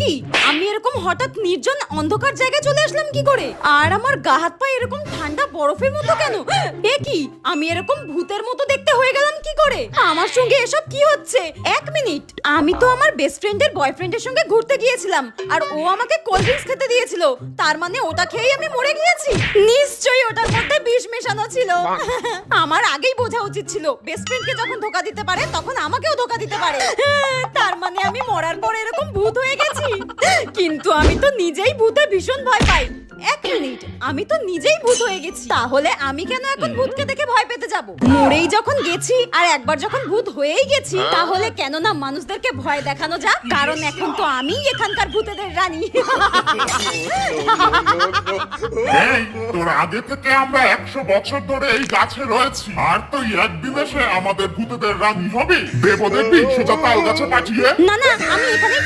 কি আমি এরকম হঠাৎ নির্জন অন্ধকার জায়গায় চলে আসলাম কি করে? আর আমার গা হাত পা এরকম ঠান্ডা বরফের মতো কেন? কি আমি এরকম ভূতের মতো দেখতে হয়ে গেলাম কি করে? আমার সঙ্গে এসব কি হচ্ছে? এক মিনিট, আমি তো আমার বেস্ট ফ্রেন্ডের বয়ফ্রেন্ডের সঙ্গে ঘুরতে গিয়েছিলাম আর ও আমাকে কোল্ড ড্রিঙ্কস খেতে দিয়েছিল। তার মানে ওটা খেয়েই আমি মরে গিয়েছি? নিশ্চয়ই ওটার মধ্যে বিষ মেশানো ছিল। আমার আগেই বোঝা উচিত ছিল বেস্ট ফ্রেন্ডকে যখন ধোকা দিতে পারে তখন আমাকেও ধোকা দিতে পারে। তার মানে আমি মরার পর এরকম ভূত হয়ে গেছি। কিন্তু আমি তো নিজেই ভূতে ভীষণ ভয় পাই। এক মিনিট, আমি তো নিজেই ভূত হয়ে গেছি, তাহলে আমি কেন এখন ভূতকে দেখে ভয় পেতে যাব? মরেই যখন গেছি আর একবার যখন ভূত হয়েই গেছি, তাহলে কেন না মানুষদেরকে ভয় দেখানো যাক, কারণ এখন তো আমিই এখানকার ভূতেদের রানী। এই তোর আগে থেকে আমরা 100 বছর ধরে এই গাছে রয়েছি, আর তুই একদিন এসে আমাদের ভূতেদের রানী হবি? দেব দেখবি সোজা তাল গাছে পাঠিয়ে। না না, আমি এখানেই